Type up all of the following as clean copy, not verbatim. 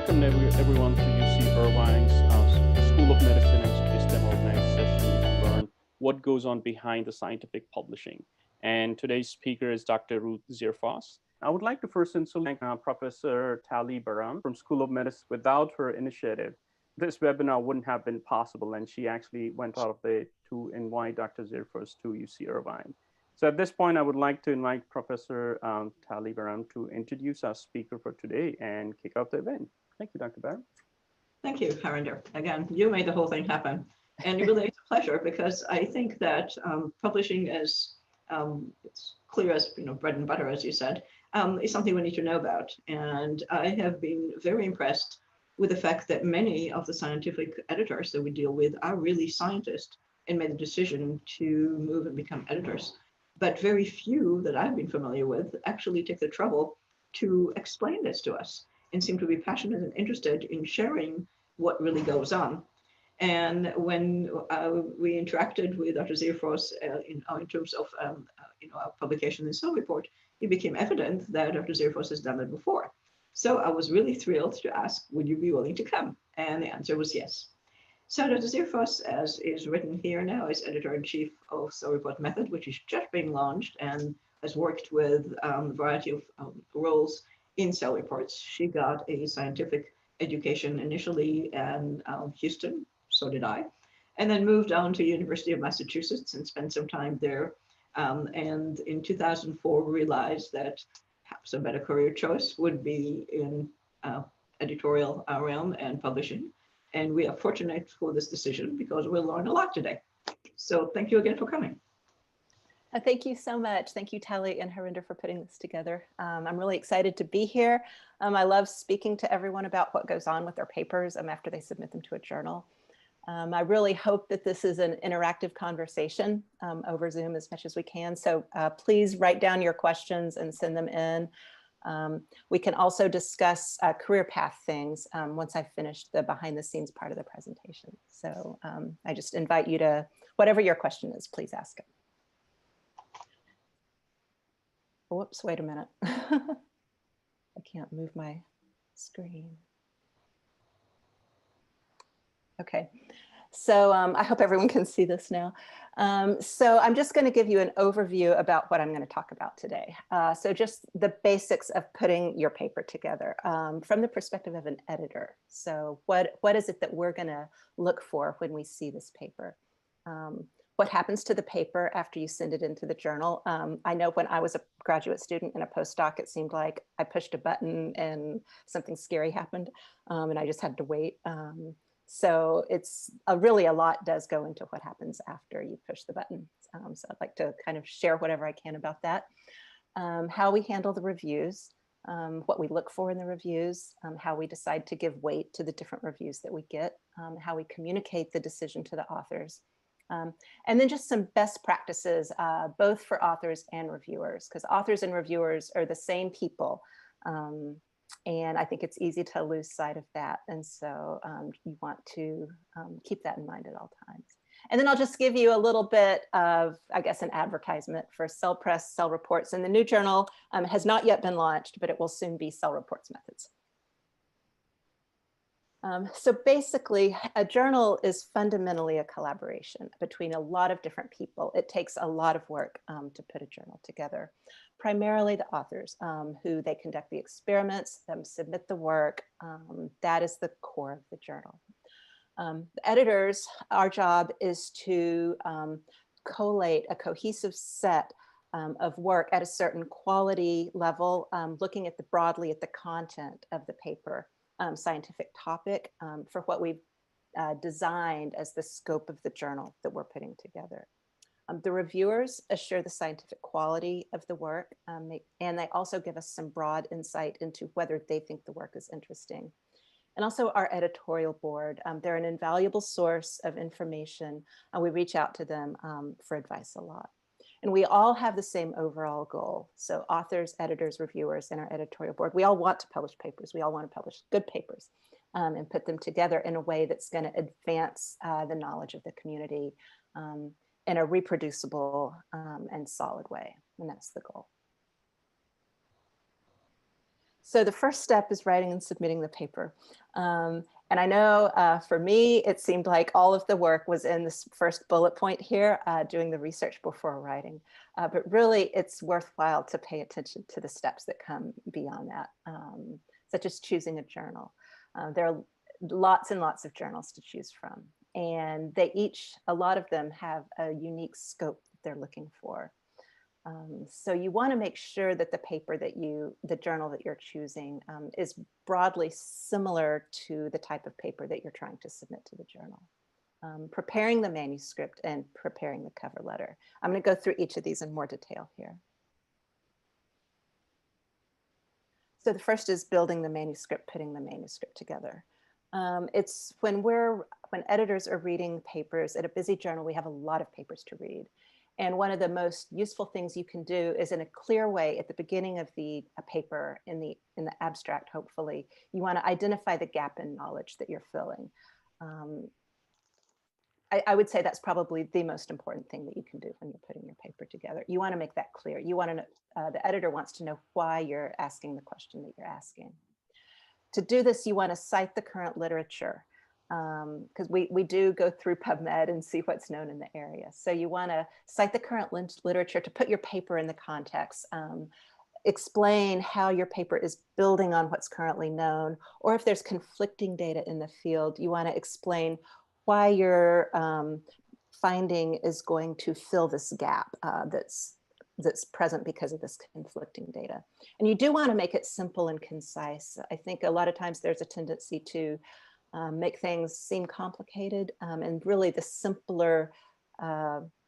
welcome everyone to UC Irvine's School of Medicine and STEM organized session to learn what goes on behind the scientific publishing. And today's speaker is Dr. Ruth Zearfoss. I would like to first thank Professor Tali Baram from School of Medicine. Without her initiative, this webinar wouldn't have been possible, and she actually went out of the way to invite Dr. Zearfoss to UC Irvine. So at this point, I would like to invite Professor Tali Baram to introduce our speaker for today and kick off the event. Thank you, Dr. Baram. Thank you, Harinder. Again, you made the whole thing happen. And really, it's a pleasure because I think that publishing is, it's clear as bread and butter, as you said, is something we need to know about. And I have been very impressed with the fact that many of the scientific editors that we deal with are really scientists and made the decision to move and become editors. But very few that I've been familiar with actually take the trouble to explain this to us and seem to be passionate and interested in sharing what really goes on. And when we interacted with Dr. Zearfoss in terms of our publication in Cell Report, it became evident that Dr. Zearfoss has done it before. So I was really thrilled to ask, would you be willing to come? And the answer was yes. So Dr. Zearfoss, as is written here now, is editor-in-chief of Cell Report Method, which is just being launched and has worked with a variety of roles in cell reports. She got a scientific education initially in Houston, so did I, and then moved on to University of Massachusetts and spent some time there. And in 2004, realized that perhaps a better career choice would be in editorial realm and publishing. And we are fortunate for this decision because we'll learn a lot today. So thank you again for coming. Thank you so much. Thank you, Tali and Harinder, for putting this together. I'm really excited to be here. I love speaking to everyone about what goes on with their papers after they submit them to a journal. I really hope that this is an interactive conversation over Zoom as much as we can. So please write down your questions and send them in. We can also discuss career path things once I've finished the behind the scenes part of the presentation. So I just invite you to, whatever your question is, please ask it. Whoops, wait a minute. I can't move my screen. Okay, so I hope everyone can see this now. So I'm just going to give you an overview about what I'm going to talk about today. So just the basics of putting your paper together from the perspective of an editor. So what is it that we're going to look for when we see this paper? What happens to the paper after you send it into the journal? I know when I was a graduate student and a postdoc, it seemed like I pushed a button and something scary happened and I just had to wait. So it's really a lot does go into what happens after you push the button. So I'd like to kind of share whatever I can about that. How we handle the reviews, what we look for in the reviews, how we decide to give weight to the different reviews that we get, how we communicate the decision to the authors. And then just some best practices, both for authors and reviewers, because authors and reviewers are the same people. And I think it's easy to lose sight of that. And so you want to keep that in mind at all times. And then I'll just give you a little bit of, I guess, an advertisement for Cell Press, Cell Reports. And the new journal has not yet been launched, but it will soon be Cell Reports Methods. So basically, a journal is fundamentally a collaboration between a lot of different people. It takes a lot of work to put a journal together. Primarily the authors who they conduct the experiments, submit the work. That is the core of the journal. The editors, our job is to collate a cohesive set of work at a certain quality level, looking at broadly at the content of the paper. Scientific topic for what we've designed as the scope of the journal that we're putting together. The reviewers assure the scientific quality of the work, and they also give us some broad insight into whether they think the work is interesting. And also our editorial board, they're an invaluable source of information. We reach out to them for advice a lot. And we all have the same overall goal. So authors, editors, reviewers, and our editorial board, we all want to publish papers. We all want to publish good papers and put them together in a way that's going to advance the knowledge of the community in a reproducible and solid way. And that's the goal. So the first step is writing and submitting the paper. And I know for me, it seemed like all of the work was in this first bullet point here, doing the research before writing. But really, it's worthwhile to pay attention to the steps that come beyond that, such as choosing a journal. There are lots and lots of journals to choose from. And they each, a lot of them have a unique scope that they're looking for. So you want to make sure that the paper that the journal that you're choosing is broadly similar to the type of paper that you're trying to submit to the journal. Preparing the manuscript and preparing the cover letter. I'm going to go through each of these in more detail here. So the first is building the manuscript, putting the manuscript together. It's when editors are reading papers at a busy journal, we have a lot of papers to read. And one of the most useful things you can do is in a clear way at the beginning of a paper in the abstract, hopefully, you want to identify the gap in knowledge that you're filling. I would say that's probably the most important thing that you can do when you're putting your paper together. You want to make that clear. You want to know, the editor wants to know why you're asking the question that you're asking. To do this, you want to cite the current literature, because we do go through PubMed and see what's known in the area. So you want to cite the current literature to put your paper in the context, explain how your paper is building on what's currently known, or if there's conflicting data in the field, you want to explain why your finding is going to fill this gap that's present because of this conflicting data. And you do want to make it simple and concise. I think a lot of times there's a tendency to make things seem complicated, and really the simpler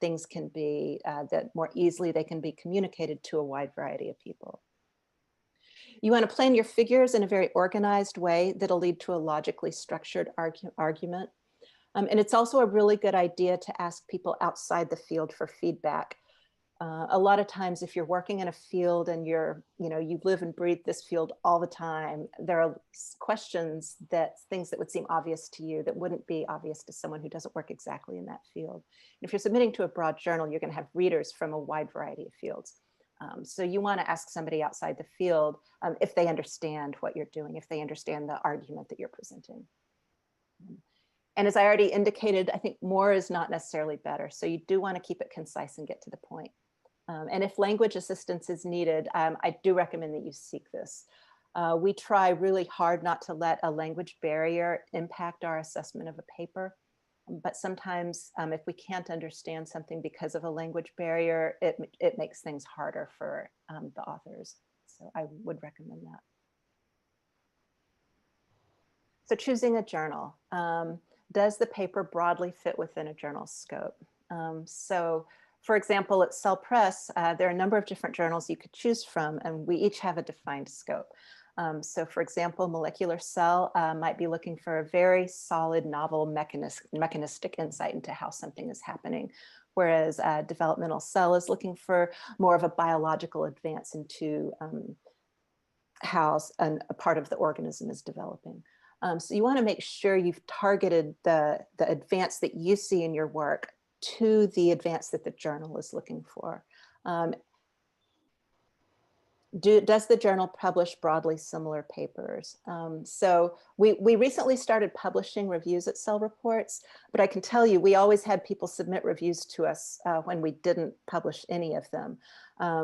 things can be, that more easily they can be communicated to a wide variety of people. You want to plan your figures in a very organized way that'll lead to a logically structured argument. And it's also a really good idea to ask people outside the field for feedback. A lot of times if you're working in a field and you live and breathe this field all the time, there are things that would seem obvious to you that wouldn't be obvious to someone who doesn't work exactly in that field. And if you're submitting to a broad journal, you're going to have readers from a wide variety of fields. So you want to ask somebody outside the field if they understand what you're doing, if they understand the argument that you're presenting. And as I already indicated, I think more is not necessarily better. So you do want to keep it concise and get to the point. And if language assistance is needed, I do recommend that you seek this. We try really hard not to let a language barrier impact our assessment of a paper. But sometimes if we can't understand something because of a language barrier, it makes things harder for the authors. So I would recommend that. So choosing a journal. Does the paper broadly fit within a journal's scope? So for example, at Cell Press, there are a number of different journals you could choose from, and we each have a defined scope. So for example, Molecular Cell might be looking for a very solid, novel mechanistic insight into how something is happening, whereas Developmental Cell is looking for more of a biological advance into how a part of the organism is developing. So you want to make sure you've targeted the advance that you see in your work to the advance that the journal is looking for. Does the journal publish broadly similar papers? So we recently started publishing reviews at Cell Reports, but I can tell you, we always had people submit reviews to us when we didn't publish any of them.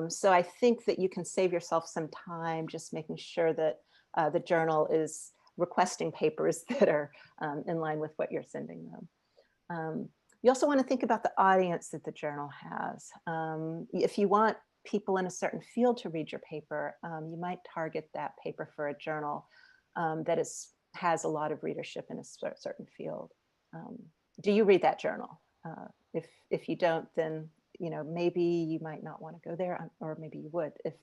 So I think that you can save yourself some time just making sure that the journal is requesting papers that are in line with what you're sending them. You also want to think about the audience that the journal has. If you want people in a certain field to read your paper, you might target that paper for a journal that has a lot of readership in a certain field. Do you read that journal? If you don't, then maybe you might not want to go there, or maybe you would if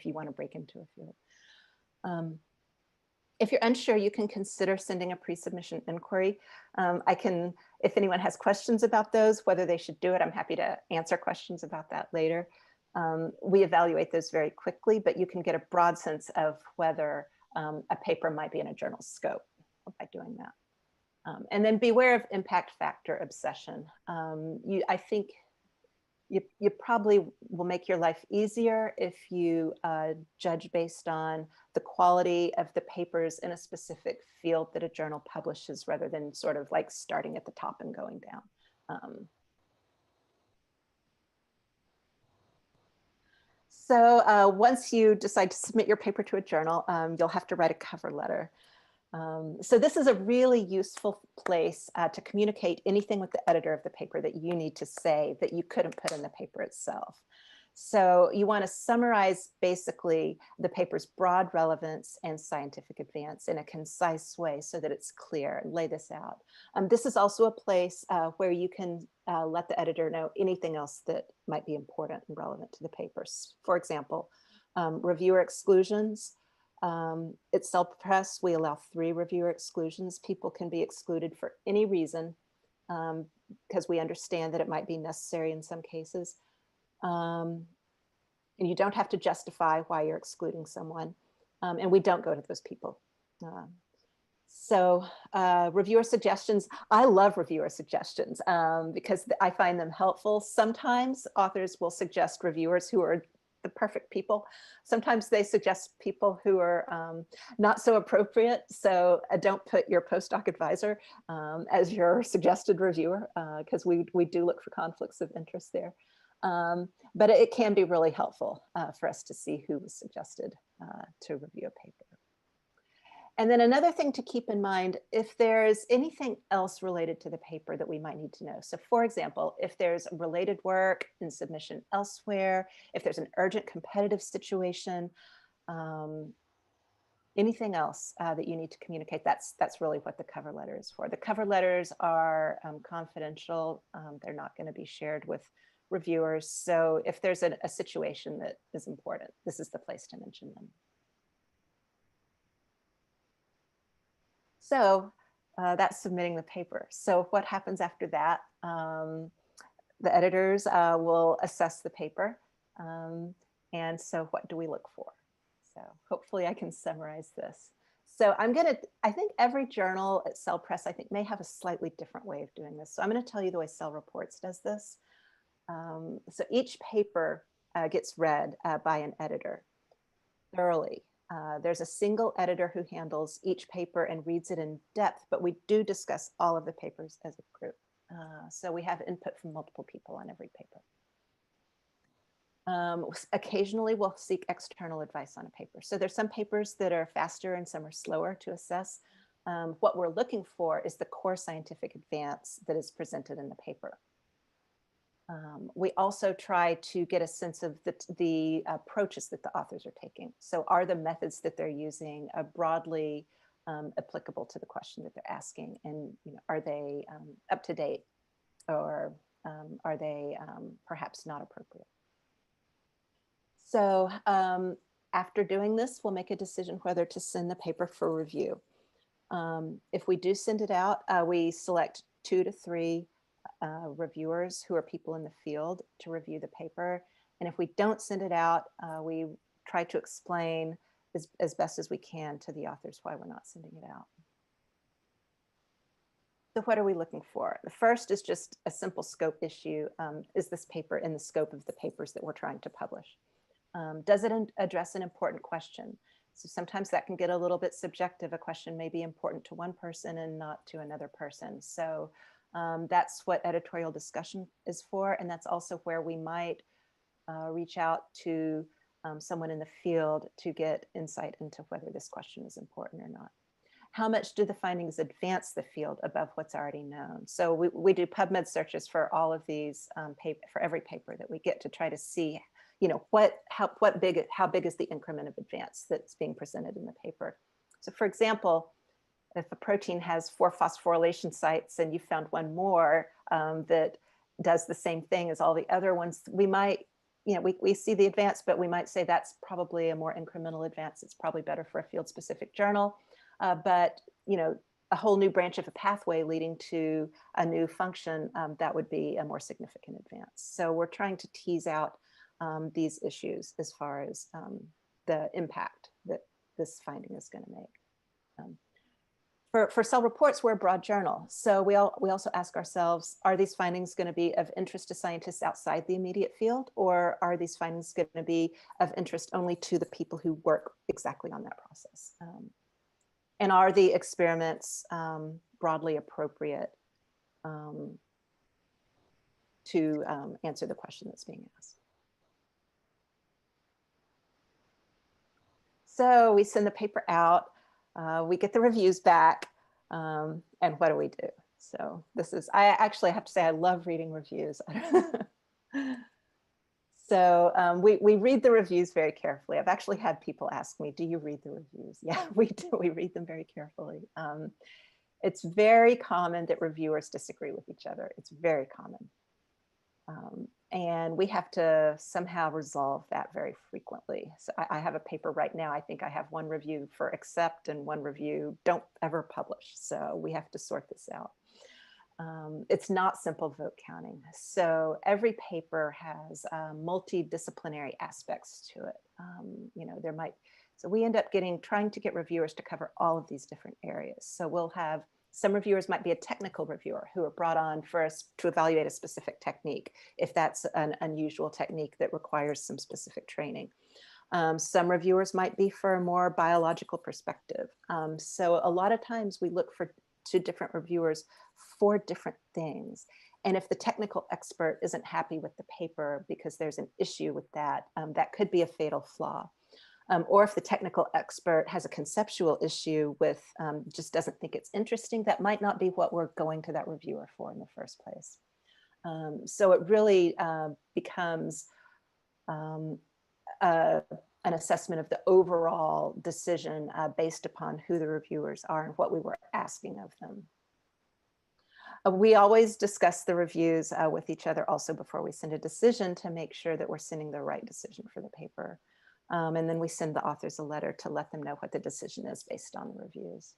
you want to break into a field. If you're unsure, you can consider sending a pre-submission inquiry. If anyone has questions about those, whether they should do it, I'm happy to answer questions about that later. We evaluate those very quickly, but you can get a broad sense of whether a paper might be in a journal's scope by doing that. And then beware of impact factor obsession. I think you probably will make your life easier if you judge based on the quality of the papers in a specific field that a journal publishes, rather than sort of like starting at the top and going down. So once you decide to submit your paper to a journal, you'll have to write a cover letter. So this is a really useful place to communicate anything with the editor of the paper that you need to say that you couldn't put in the paper itself. So you want to summarize basically the paper's broad relevance and scientific advance in a concise way so that it's clear, and lay this out. This is also a place where you can let the editor know anything else that might be important and relevant to the papers. For example, reviewer exclusions. At Cell Press, we allow 3 reviewer exclusions. People can be excluded for any reason because we understand that it might be necessary in some cases. And you don't have to justify why you're excluding someone. And we don't go to those people. So reviewer suggestions, I love reviewer suggestions because I find them helpful. Sometimes authors will suggest reviewers who are the perfect people. Sometimes they suggest people who are not so appropriate. So don't put your postdoc advisor as your suggested reviewer because we do look for conflicts of interest there. But it can be really helpful for us to see who was suggested to review a paper. And then another thing to keep in mind, if there's anything else related to the paper that we might need to know. So for example, if there's related work in submission elsewhere, if there's an urgent competitive situation, anything else that you need to communicate, that's really what the cover letter is for. The cover letters are confidential. They're not going to be shared with reviewers. So if there's a situation that is important, this is the place to mention them. So that's submitting the paper. So what happens after that? The editors will assess the paper. And so what do we look for? So hopefully I can summarize this. So I think every journal at Cell Press, I think may have a slightly different way of doing this. So I'm going to tell you the way Cell Reports does this. So each paper gets read by an editor thoroughly. There's a single editor who handles each paper and reads it in depth, but we do discuss all of the papers as a group. So we have input from multiple people on every paper. Occasionally we'll seek external advice on a paper. So there's some papers that are faster and some are slower to assess. What we're looking for is the core scientific advance that is presented in the paper. We also try to get a sense of the approaches that the authors are taking. So are the methods that they're using broadly applicable to the question that they're asking? And are they up to date, or are they perhaps not appropriate? So after doing this, we'll make a decision whether to send the paper for review. If we do send it out, we select 2 to 3 reviewers who are people in the field to review the paper. And if we don't send it out, we try to explain as best as we can to the authors why we're not sending it out. So what are we looking for? The first is just a simple scope issue. Is this paper in the scope of the papers that we're trying to publish? Does it address an important question? So sometimes that can get a little bit subjective. A question may be important to one person and not to another person. So that's what editorial discussion is for. And that's also where we might reach out to someone in the field to get insight into whether this question is important or not. How much do the findings advance the field above what's already known? So we do PubMed searches for all of these for every paper that we get to try to see, how big is the increment of advance that's being presented in the paper. So for example, if a protein has 4 phosphorylation sites and you found one more that does the same thing as all the other ones, we might, we see the advance, but we might say that's probably a more incremental advance. It's probably better for a field-specific journal. But a whole new branch of a pathway leading to a new function, that would be a more significant advance. So we're trying to tease out these issues as far as the impact that this finding is going to make. For Cell Reports, we're a broad journal. So we also ask ourselves, are these findings going to be of interest to scientists outside the immediate field, or are these findings going to be of interest only to the people who work exactly on that process? And are the experiments broadly appropriate to answer the question that's being asked? So we send the paper out, we get the reviews back, and what do we do? So this is, I actually have to say, I love reading reviews. So we read the reviews very carefully. I've actually had people ask me, do you read the reviews? Yeah, we do. We read them very carefully. It's very common that reviewers disagree with each other. It's very common. And we have to somehow resolve that very frequently. So I have a paper right now. I think I have one review for accept and one review don't ever publish. So we have to sort this out. It's not simple vote counting. So every paper has multidisciplinary aspects to it. You know, there might, so we end up trying to get reviewers to cover all of these different areas. So we'll have, some reviewers might be a technical reviewer who are brought on for us to evaluate a specific technique, if that's an unusual technique that requires some specific training. Some reviewers might be for a more biological perspective. So a lot of times we look to different reviewers for different things. And if the technical expert isn't happy with the paper because there's an issue with that, that could be a fatal flaw. Or if the technical expert has a conceptual issue with, just doesn't think it's interesting, that might not be what we're going to that reviewer for in the first place. So it really becomes an assessment of the overall decision based upon who the reviewers are and what we were asking of them. We always discuss the reviews with each other also before we send a decision to make sure that we're sending the right decision for the paper. And then we send the authors a letter to let them know what the decision is based on the reviews.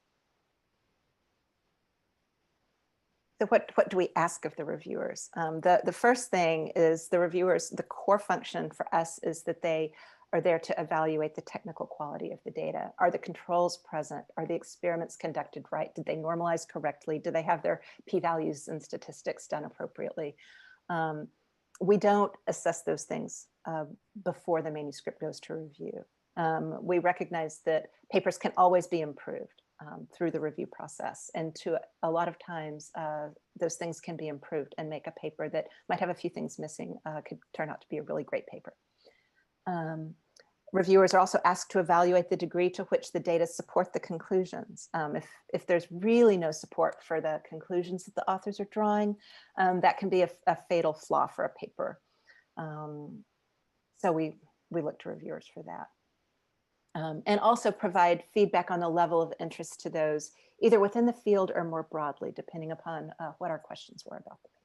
So what do we ask of the reviewers? The first thing is the reviewers, the core function for us is that they are there to evaluate the technical quality of the data. Are the controls present? Are the experiments conducted right? Did they normalize correctly? Do they have their p-values and statistics done appropriately? We don't assess those things before the manuscript goes to review. We recognize that papers can always be improved through the review process. And to a lot of times, those things can be improved and make a paper that might have a few things missing could turn out to be a really great paper. Reviewers are also asked to evaluate the degree to which the data support the conclusions. If there's really no support for the conclusions that the authors are drawing, that can be a fatal flaw for a paper. So we look to reviewers for that. And also provide feedback on the level of interest to those, either within the field or more broadly, depending upon what our questions were about the paper.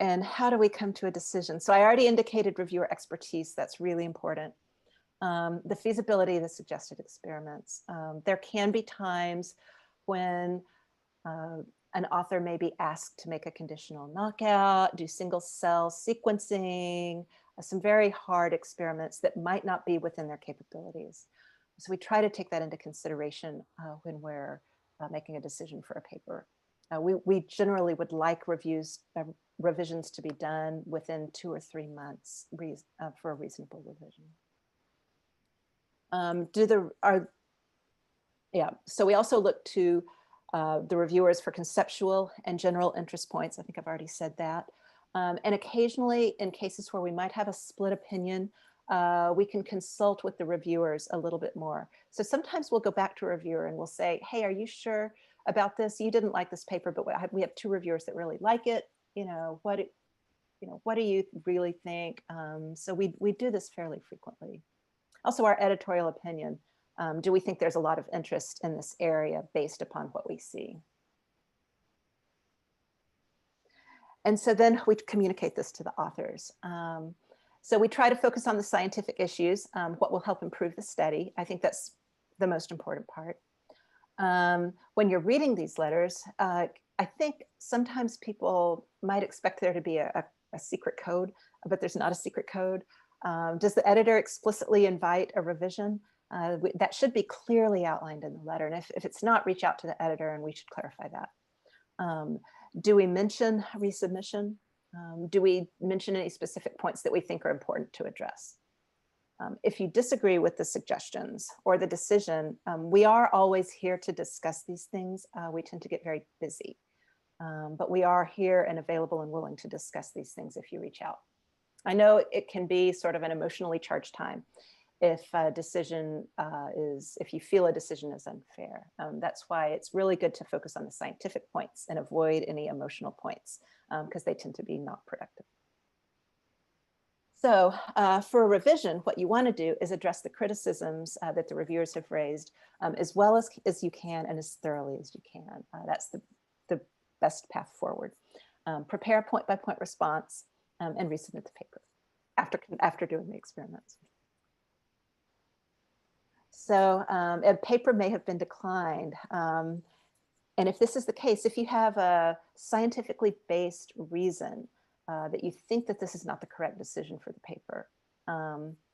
And how do we come to a decision? So I already indicated reviewer expertise. That's really important. The feasibility of the suggested experiments. There can be times when an author may be asked to make a conditional knockout, do single cell sequencing, some very hard experiments that might not be within their capabilities. So we try to take that into consideration when we're making a decision for a paper. We generally would like revisions to be done within 2 or 3 months for a reasonable revision. So we also look to the reviewers for conceptual and general interest points. I think I've already said that. And occasionally, in cases where we might have a split opinion, we can consult with the reviewers a little bit more. So sometimes we'll go back to a reviewer and we'll say, hey, are you sure about this? You didn't like this paper, but we have 2 reviewers that really like it. What do you really think? So we do this fairly frequently. Also, our editorial opinion. Do we think there's a lot of interest in this area based upon what we see? And so then we communicate this to the authors. So we try to focus on the scientific issues, what will help improve the study. I think that's the most important part. When you're reading these letters, I think sometimes people might expect there to be a secret code, but there's not a secret code. Does the editor explicitly invite a revision? That should be clearly outlined in the letter. And if it's not, reach out to the editor and we should clarify that. Do we mention resubmission? Do we mention any specific points that we think are important to address? If you disagree with the suggestions or the decision, we are always here to discuss these things. We tend to get very busy, but we are here and available and willing to discuss these things if you reach out. I know it can be sort of an emotionally charged time if a decision if you feel a decision is unfair. That's why it's really good to focus on the scientific points and avoid any emotional points because they tend to be not productive. So for a revision, what you want to do is address the criticisms that the reviewers have raised as well as you can and as thoroughly as you can. That's the best path forward. Prepare a point-by-point response and resubmit the paper after doing the experiments. So a paper may have been declined. And if this is the case, if you have a scientifically based reason that you think that this is not the correct decision for the paper,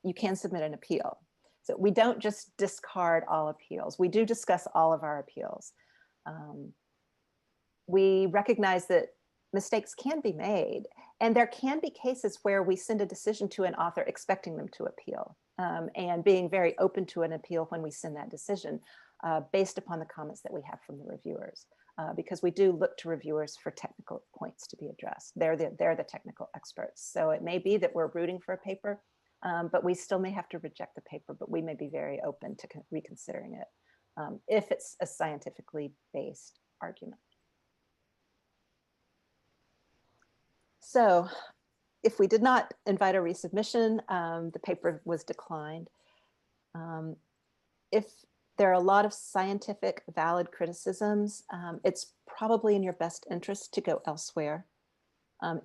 you can submit an appeal. So we don't just discard all appeals. We do discuss all of our appeals. We recognize that mistakes can be made, and there can be cases where we send a decision to an author expecting them to appeal and being very open to an appeal when we send that decision based upon the comments that we have from the reviewers. Because we do look to reviewers for technical points to be addressed. They're the technical experts. So it may be that we're rooting for a paper, but we still may have to reject the paper, but we may be very open to reconsidering it if it's a scientifically based argument. So if we did not invite a resubmission, the paper was declined. If there are a lot of scientific valid criticisms, it's probably in your best interest to go elsewhere.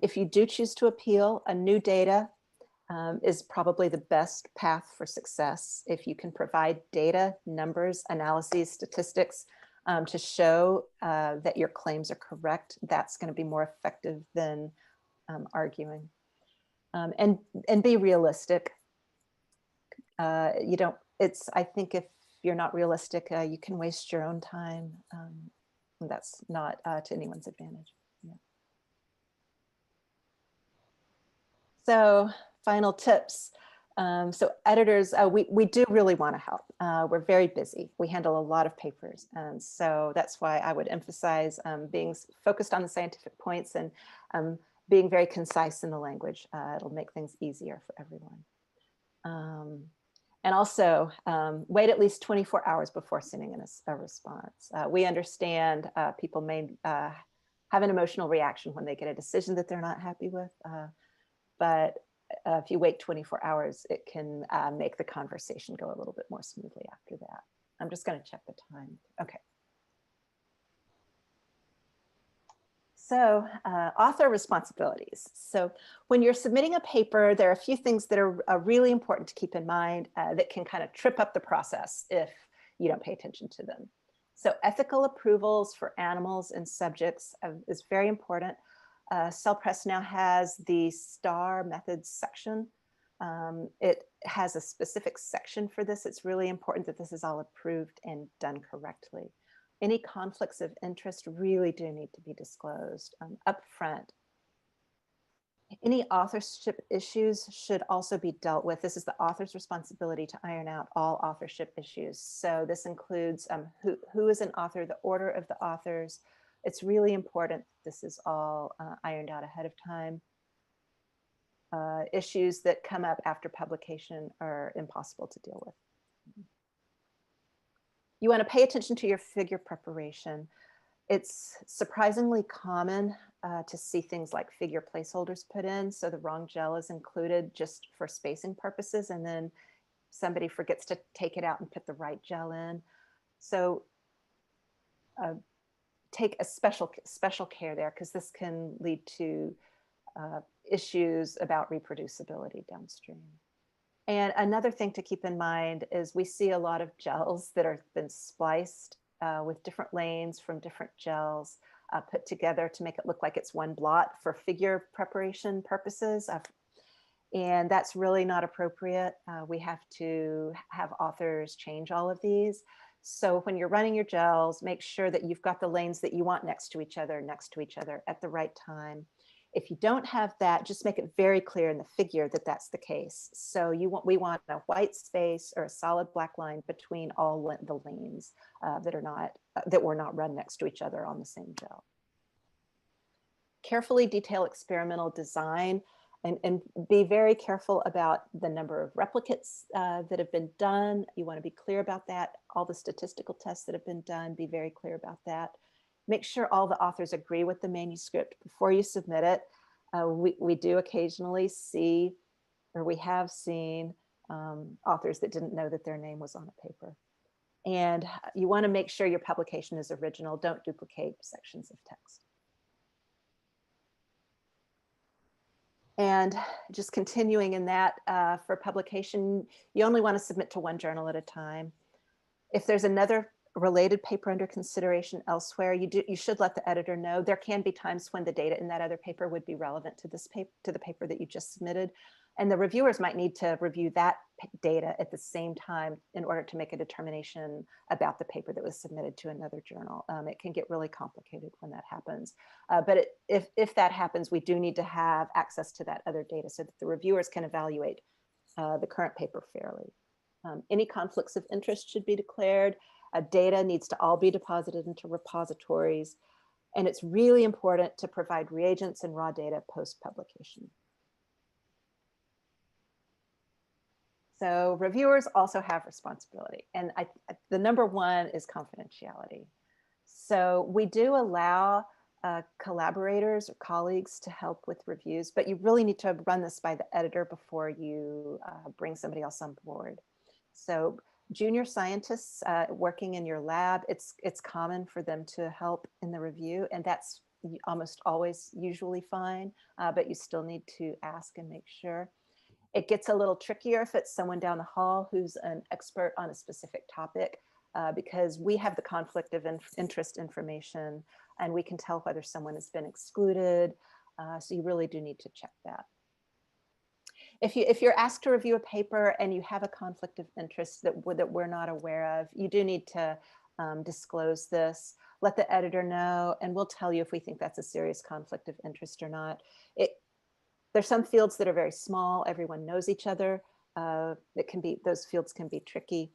If you do choose to appeal, a new data is probably the best path for success. If you can provide data, numbers, analyses, statistics to show that your claims are correct, that's going to be more effective than arguing. And be realistic. I think if you're not realistic, you can waste your own time. And that's not to anyone's advantage. Yeah. So final tips. So editors, we do really want to help. We're very busy. We handle a lot of papers. And so that's why I would emphasize being focused on the scientific points and being very concise in the language. It'll make things easier for everyone. And also wait at least 24 hours before sending in a response. We understand people may have an emotional reaction when they get a decision that they're not happy with, but if you wait 24 hours, it can make the conversation go a little bit more smoothly after that. I'm just going to check the time. Okay. So author responsibilities. So when you're submitting a paper, there are a few things that are really important to keep in mind that can kind of trip up the process if you don't pay attention to them. So ethical approvals for animals and subjects is very important. CellPress now has the STAR methods section. It has a specific section for this. It's really important that this is all approved and done correctly. Any conflicts of interest really do need to be disclosed up front. Any authorship issues should also be dealt with. This is the author's responsibility to iron out all authorship issues. So this includes who is an author, the order of the authors. It's really important this is all ironed out ahead of time. Issues that come up after publication are impossible to deal with. You want to pay attention to your figure preparation. It's surprisingly common to see things like figure placeholders put in. So the wrong gel is included just for spacing purposes, and then somebody forgets to take it out and put the right gel in. So take a special care there, because this can lead to issues about reproducibility downstream. And another thing to keep in mind is we see a lot of gels that have been spliced with different lanes from different gels put together to make it look like it's one blot for figure preparation purposes. And that's really not appropriate. We have to have authors change all of these. So when you're running your gels, make sure that you've got the lanes that you want next to each other at the right time. If you don't have that, just make it very clear in the figure that that's the case. So we want a white space or a solid black line between all the lanes that were not run next to each other on the same gel. Carefully detail experimental design and be very careful about the number of replicates that have been done. You want to be clear about that. All the statistical tests that have been done, be very clear about that. Make sure all the authors agree with the manuscript before you submit it. We do occasionally see, or we have seen, authors that didn't know that their name was on a paper. And you want to make sure your publication is original. Don't duplicate sections of text. And just continuing in that, for publication, you only want to submit to one journal at a time. If there's another related paper under consideration elsewhere, you should let the editor know. There can be times when the data in that other paper would be relevant to this paper, to the paper that you just submitted. And the reviewers might need to review that data at the same time in order to make a determination about the paper that was submitted to another journal. It can get really complicated when that happens. But if that happens, we do need to have access to that other data so that the reviewers can evaluate the current paper fairly. Any conflicts of interest should be declared. Data needs to all be deposited into repositories. And it's really important to provide reagents and raw data post-publication. So reviewers also have responsibility. And the number one is confidentiality. So we do allow collaborators or colleagues to help with reviews, but you really need to run this by the editor before you bring somebody else on board. So junior scientists working in your lab, it's common for them to help in the review, and that's almost always usually fine, but you still need to ask and make sure. It gets a little trickier if it's someone down the hall who's an expert on a specific topic, because we have the conflict of interest information and we can tell whether someone has been excluded. So you really do need to check that. If you're asked to review a paper and you have a conflict of interest that we're not aware of, you do need to disclose this, let the editor know, and we'll tell you if we think that's a serious conflict of interest or not. There's some fields that are very small. Everyone knows each other. Those fields can be tricky.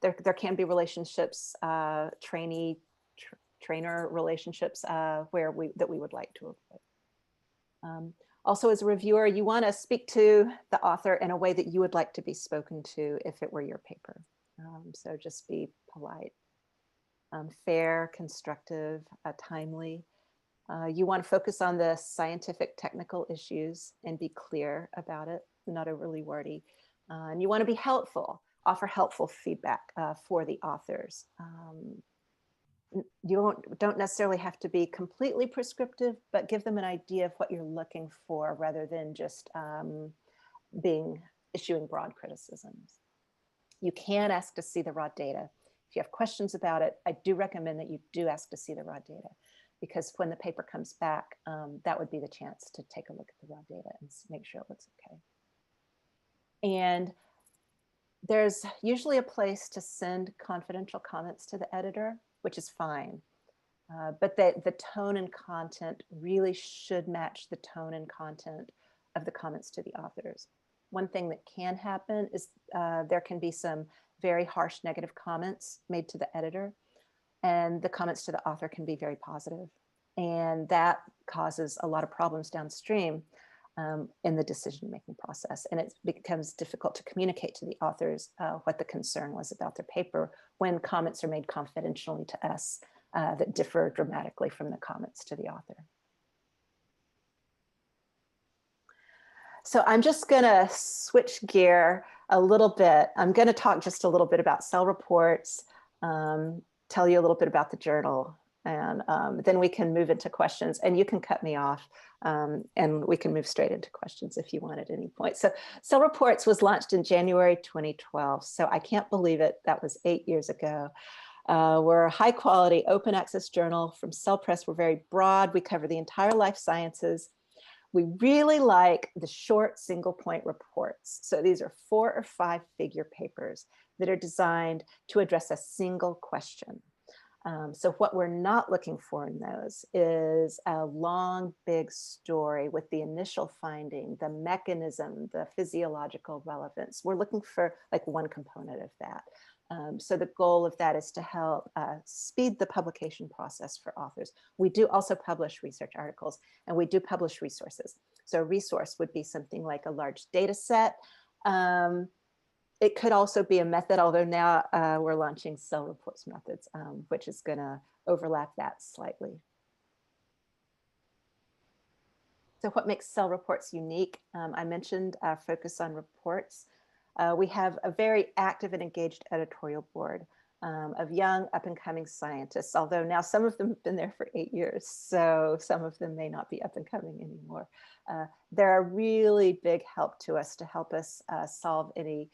There can be relationships, trainer relationships that we would like to avoid. Also, as a reviewer, you want to speak to the author in a way that you would like to be spoken to if it were your paper. So just be polite, fair, constructive, timely. You want to focus on the scientific technical issues and be clear about it, not overly wordy. And you want to be helpful, offer helpful feedback for the authors. You don't necessarily have to be completely prescriptive, but give them an idea of what you're looking for rather than just issuing broad criticisms. You can ask to see the raw data. If you have questions about it, I do recommend that you do ask to see the raw data, because when the paper comes back, that would be the chance to take a look at the raw data and make sure it looks okay. And there's usually a place to send confidential comments to the editor, which is fine. But the tone and content really should match the tone and content of the comments to the authors. One thing that can happen is there can be some very harsh negative comments made to the editor, and the comments to the author can be very positive. And that causes a lot of problems downstream in the decision-making process. And it becomes difficult to communicate to the authors what the concern was about their paper when comments are made confidentially to us that differ dramatically from the comments to the author. So I'm just gonna switch gear a little bit. I'm gonna talk just a little bit about cell reports, tell you a little bit about the journal, and then we can move into questions, and you can cut me off and we can move straight into questions if you want at any point. So Cell Reports was launched in January 2012. So I can't believe it, that was 8 years ago. We're a high quality open access journal from Cell Press. We're very broad. We cover the entire life sciences. We really like the short single point reports. So these are 4 or 5 figure papers that are designed to address a single question. So what we're not looking for in those is a long, big story with the initial finding, the mechanism, the physiological relevance. We're looking for like one component of that. So the goal of that is to help speed the publication process for authors. We do also publish research articles, and we do publish resources. So a resource would be something like a large data set. It could also be a method, although now we're launching cell reports methods, which is going to overlap that slightly. So what makes cell reports unique? I mentioned focus on reports. We have a very active and engaged editorial board of young up-and-coming scientists, although now some of them have been there for 8 years, so some of them may not be up-and-coming anymore. They're a really big help to us to help us solve any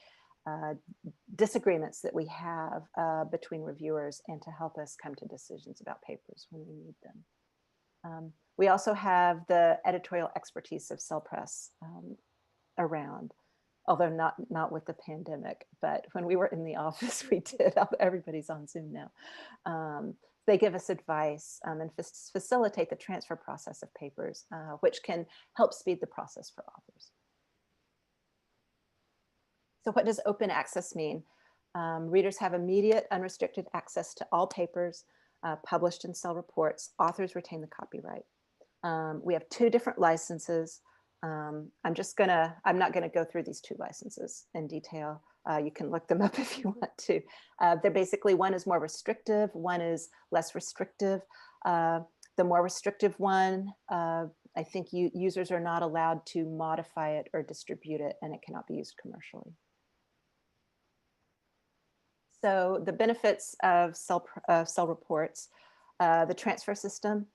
disagreements that we have between reviewers and to help us come to decisions about papers when we need them. We also have the editorial expertise of Cell Press around, although not with the pandemic, but when we were in the office, we did. Everybody's on Zoom now. They give us advice and facilitate the transfer process of papers, which can help speed the process for authors. So what does open access mean? Readers have immediate unrestricted access to all papers published in Cell Reports. Authors retain the copyright. We have 2 different licenses. I'm not gonna go through these 2 licenses in detail. You can look them up if you want to. They're basically, one is more restrictive, one is less restrictive. The more restrictive one, I think users are not allowed to modify it or distribute it, and it cannot be used commercially. So the benefits of cell reports, the transfer system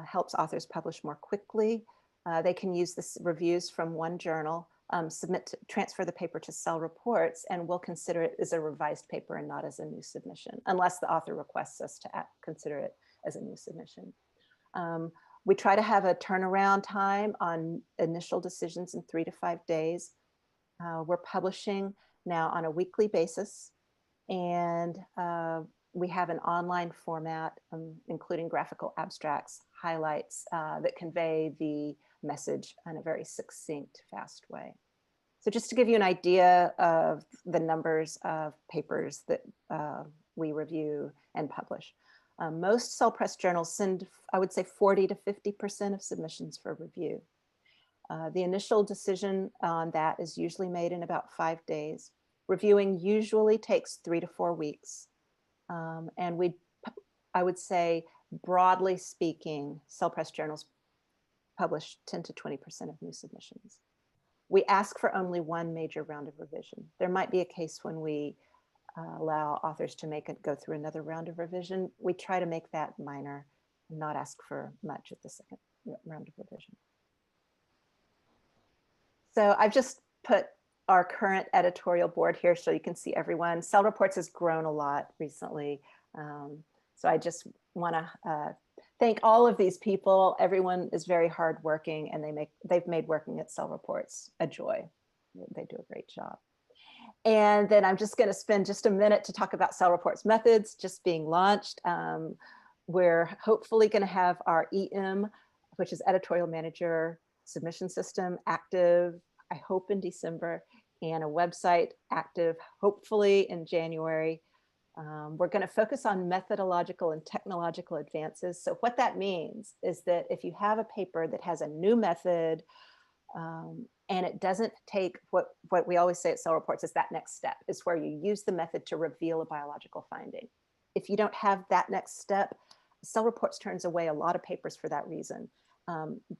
helps authors publish more quickly. They can use the reviews from one journal, transfer the paper to Cell Reports, and we'll consider it as a revised paper and not as a new submission, unless the author requests us to consider it as a new submission. We try to have a turnaround time on initial decisions in 3 to 5 days. We're publishing now on a weekly basis. And we have an online format, including graphical abstracts, highlights that convey the message in a very succinct, fast way. So just to give you an idea of the numbers of papers that we review and publish. Most Cell Press journals send, I would say, 40 to 50% of submissions for review. The initial decision on that is usually made in about 5 days. Reviewing usually takes 3 to 4 weeks. And I would say, broadly speaking, Cell Press journals publish 10 to 20% of new submissions. We ask for only 1 major round of revision. There might be a case when we allow authors to go through another round of revision. We try to make that minor and not ask for much at the second round of revision. So I've just put our current editorial board here so you can see everyone. Cell Reports has grown a lot recently. So I just wanna thank all of these people. Everyone is very hardworking, and they've made working at Cell Reports a joy. They do a great job. And then I'm just gonna spend just a minute to talk about Cell Reports methods just being launched. We're hopefully gonna have our EM, which is Editorial Manager Submission System, active, I hope in December, and a website active, hopefully in January. We're going to focus on methodological and technological advances. So what that means is that if you have a paper that has a new method and it doesn't take what we always say at Cell Reports is that next step, is where you use the method to reveal a biological finding. If you don't have that next step, Cell Reports turns away a lot of papers for that reason.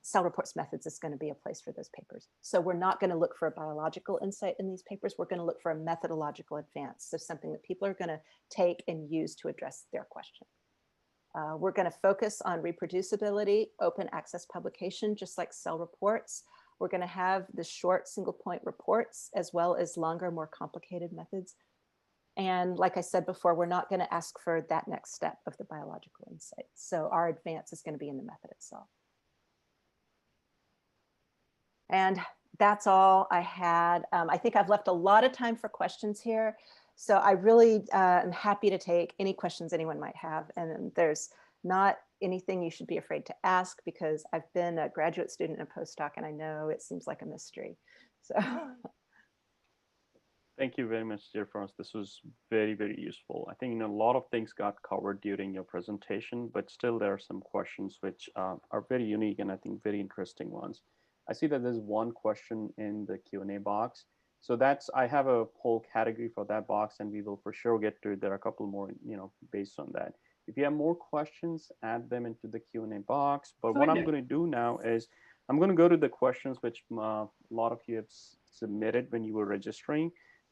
Cell Reports methods is going to be a place for those papers. So we're not going to look for a biological insight in these papers. We're going to look for a methodological advance. So something that people are going to take and use to address their question. We're going to focus on reproducibility, open access publication, just like Cell Reports. We're going to have the short single point reports as well as longer, more complicated methods. And like I said before, we're not going to ask for that next step of the biological insight. So our advance is going to be in the method itself. And that's all I had. I think I've left a lot of time for questions here. So I really am happy to take any questions anyone might have. And there's not anything you should be afraid to ask, because I've been a graduate student and a postdoc, and I know it seems like a mystery. So Thank you very much, Zearfoss. This was very, very useful. I think a lot of things got covered during your presentation, but still there are some questions which are very unique and I think very interesting ones. I see that there's one question in the Q&A box. So I have a whole category for that box, and we will for sure get to it. There are a couple more, based on that. If you have more questions, add them into the Q&A box. But what I'm going to do now is I'm going to go to the questions which a lot of you have submitted when you were registering.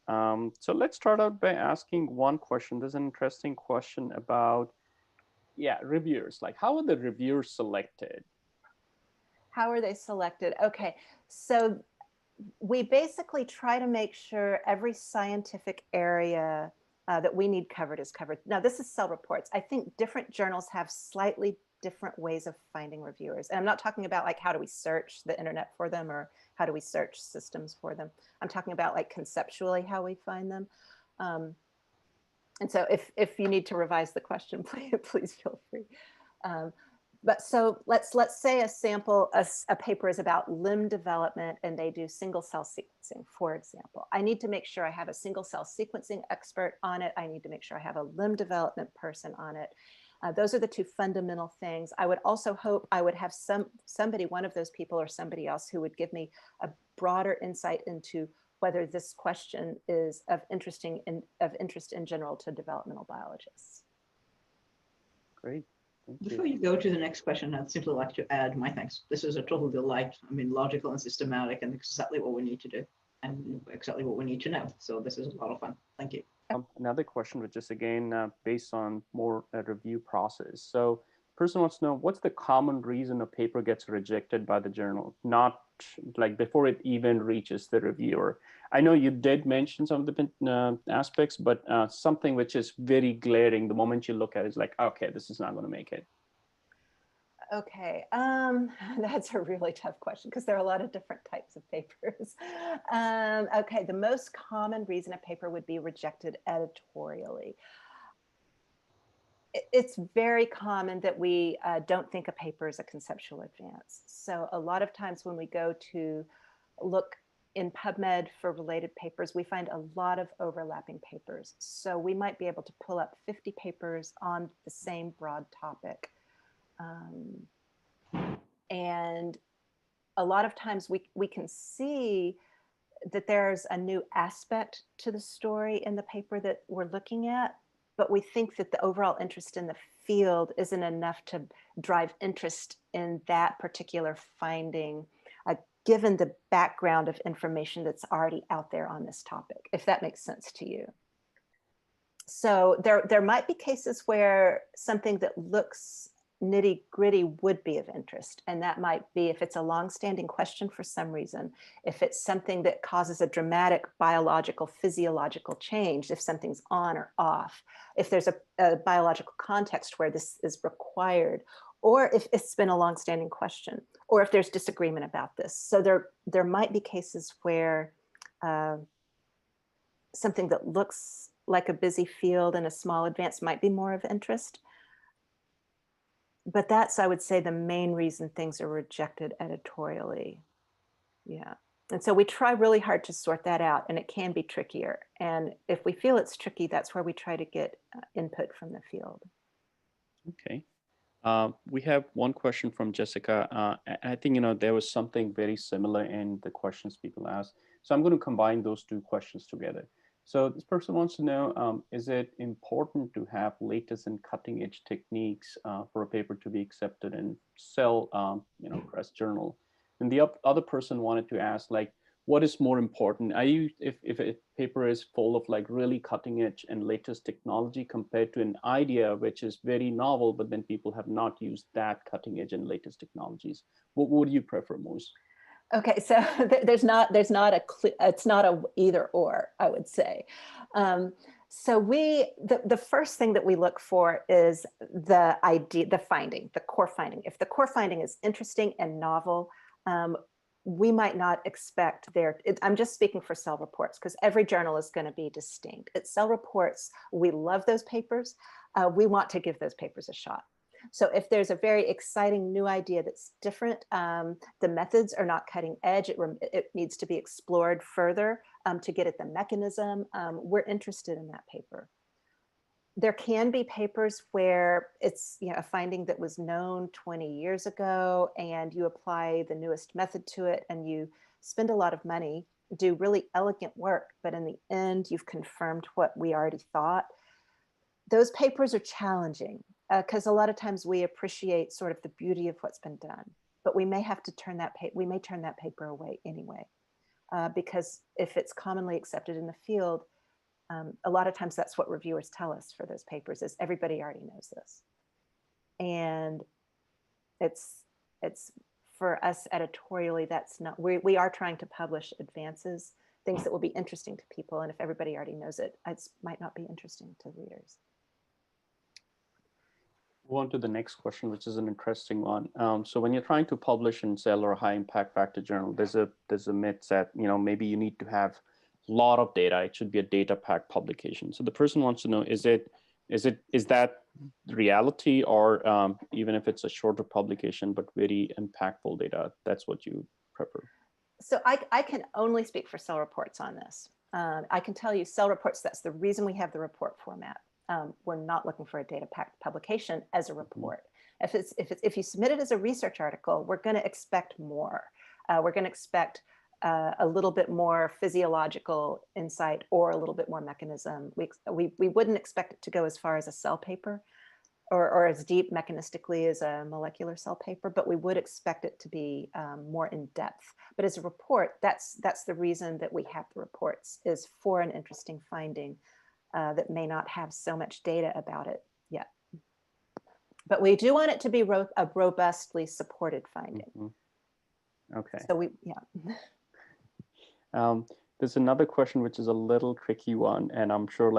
So let's start out by asking one question. There's an interesting question about, reviewers. Like, how are the reviewers selected? how are they selected? Okay, so we basically try to make sure every scientific area that we need covered is covered. Now, this is Cell Reports. I think different journals have slightly different ways of finding reviewers. And I'm not talking about like how do we search the internet for them or how do we search systems for them. I'm talking about like conceptually how we find them. And so if you need to revise the question, please feel free. But so let's say a sample, a paper is about limb development and they do single cell sequencing, for example. I need to make sure I have a single cell sequencing expert on it. I need to make sure I have a limb development person on it. Those are the two fundamental things. I would also hope I would have somebody, one of those people or somebody else who would give me a broader insight into whether this question is of interest in general to developmental biologists. Great. Before you go to the next question, I'd simply like to add my thanks. This is a total delight. I mean, logical and systematic and exactly what we need to do and exactly what we need to know. So this is a lot of fun. Thank you. Another question, which is again based on more a review process. So the person wants to know, what's the common reason a paper gets rejected by the journal, not like before it even reaches the reviewer? I know you did mention some of the aspects, but something which is very glaring the moment you look at it is like, okay, this is not going to make it. Okay, that's a really tough question because there are a lot of different types of papers. Okay, the most common reason a paper would be rejected editorially. It's very common that we don't think a paper is a conceptual advance. So a lot of times when we go to look in PubMed for related papers, we find a lot of overlapping papers. So we might be able to pull up 50 papers on the same broad topic. And a lot of times we can see that there's a new aspect to the story in the paper that we're looking at, but we think that the overall interest in the field isn't enough to drive interest in that particular finding, given the background of information that's already out there on this topic, if that makes sense to you. So there might be cases where something that looks nitty gritty would be of interest. And that might be if it's a longstanding question for some reason, if it's something that causes a dramatic biological, physiological change, if something's on or off, if there's a biological context where this is required, or if it's been a longstanding question, or if there's disagreement about this. So there might be cases where something that looks like a busy field and a small advance might be more of interest. But that's, I would say, the main reason things are rejected editorially. Yeah. And so we try really hard to sort that out, and it can be trickier. And if we feel it's tricky, that's where we try to get input from the field. Okay. We have one question from Jessica. I think, there was something very similar in the questions people asked. So I'm going to combine those two questions together. So this person wants to know, is it important to have latest and cutting edge techniques for a paper to be accepted in Cell, Press Journal? And the other person wanted to ask, like, what is more important? If a paper is full of like really cutting edge and latest technology compared to an idea which is very novel, but then people have not used that cutting edge and latest technologies, what would you prefer most? Okay, so it's not a either or, I would say. So the first thing that we look for is the idea, the finding, the core finding. If the core finding is interesting and novel, we might not expect I'm just speaking for cell reports because every journal is going to be distinct. At cell reports, we love those papers. We want to give those papers a shot. So if there's a very exciting new idea that's different, the methods are not cutting edge, it needs to be explored further to get at the mechanism, we're interested in that paper. There can be papers where it's a finding that was known 20 years ago and you apply the newest method to it and you spend a lot of money, do really elegant work, but in the end you've confirmed what we already thought. Those papers are challenging because a lot of times we appreciate sort of the beauty of what's been done, but we may have to turn that paper away anyway, because if it's commonly accepted in the field, a lot of times that's what reviewers tell us for those papers is everybody already knows this. And it's for us editorially, that's not, we are trying to publish advances, things that will be interesting to people. And if everybody already knows it, it might not be interesting to readers. Move on to the next question, which is an interesting one. So when you're trying to publish in Cell or a high impact factor journal, there's a myth that maybe you need to have a lot of data. It should be a data packed publication. So the person wants to know, is that reality, or even if it's a shorter publication but very impactful data, that's what you prefer? So I can only speak for Cell reports on this. I can tell you Cell reports, that's the reason we have the report format. We're not looking for a data packed publication as a report. If you submit it as a research article, we're going to expect more. We're going to expect a little bit more physiological insight or a little bit more mechanism. We wouldn't expect it to go as far as a cell paper or as deep mechanistically as a molecular cell paper, but we would expect it to be more in depth. But as a report, that's the reason that we have the reports, is for an interesting finding that may not have so much data about it yet. But we do want it to be a robustly supported finding. Mm-hmm. Okay. So there's another question which is a little tricky one, and I'm sure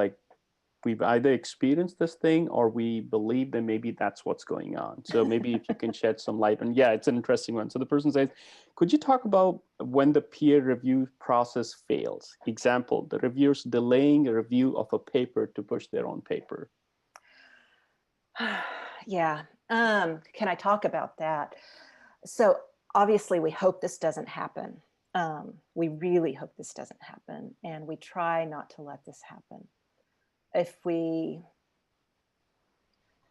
we've either experienced this thing or we believe that maybe that's what's going on. So maybe if you can shed some light on, it's an interesting one. So the person says, could you talk about when the peer review process fails? Example, the reviewers delaying a review of a paper to push their own paper. Yeah, can I talk about that? So obviously we hope this doesn't happen. We really hope this doesn't happen, and we try not to let this happen.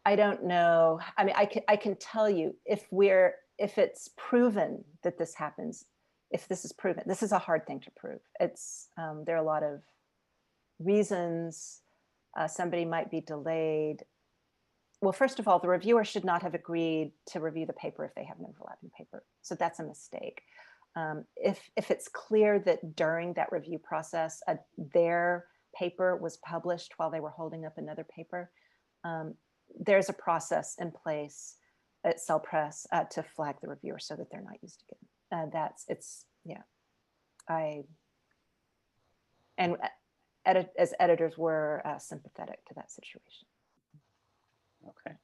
I don't know. I mean, I can tell you if it's proven that this happens, if this is proven, this is a hard thing to prove. There are a lot of reasons somebody might be delayed. Well, first of all, the reviewer should not have agreed to review the paper if they have an overlapping paper. So that's a mistake. If it's clear that during that review process, their paper was published while they were holding up another paper, there's a process in place at Cell Press to flag the reviewer so that they're not used again. As editors, we're sympathetic to that situation. Okay.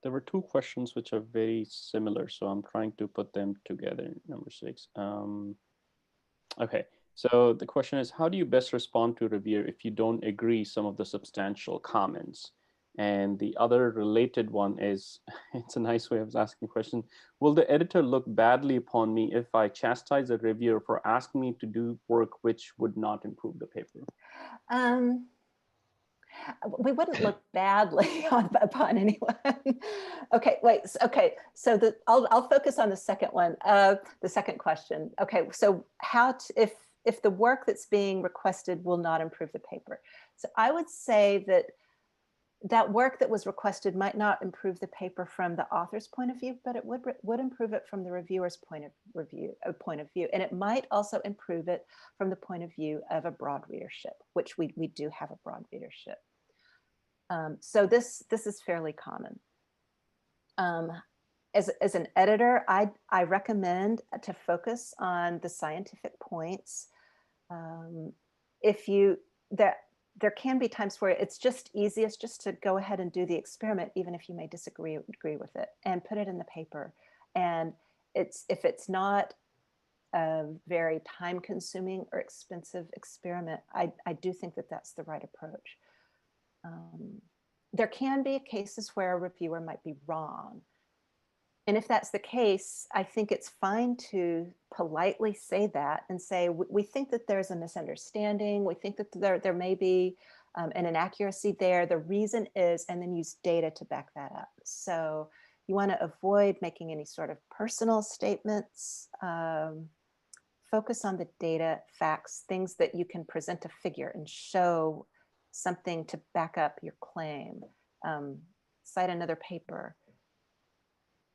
There were two questions which are very similar, so I'm trying to put them together. Number 6. Okay. So the question is, how do you best respond to a reviewer if you don't agree some of the substantial comments? And the other related one is, it's a nice way of asking a question. Will the editor look badly upon me if I chastise a reviewer for asking me to do work which would not improve the paper? We wouldn't look badly upon anyone. Okay, wait. Okay, so I'll focus on the second one. The second question. Okay, so if the work that's being requested will not improve the paper. So I would say that work that was requested might not improve the paper from the author's point of view, but it would improve it from the reviewer's point of view, and it might also improve it from the point of view of a broad readership, which we do have a broad readership. So this is fairly common. As an editor, I recommend to focus on the scientific points. There can be times where it's just easiest just to go ahead and do the experiment, even if you may disagree with it, and put it in the paper. And if it's not a very time consuming or expensive experiment, I do think that that's the right approach. There can be cases where a reviewer might be wrong. And if that's the case, I think it's fine to politely say that and say, we think that there's a misunderstanding. We think that there may be an inaccuracy there. The reason is, and then use data to back that up. So you want to avoid making any sort of personal statements. Focus on the data, facts, things that you can present a figure and show something to back up your claim. Cite another paper.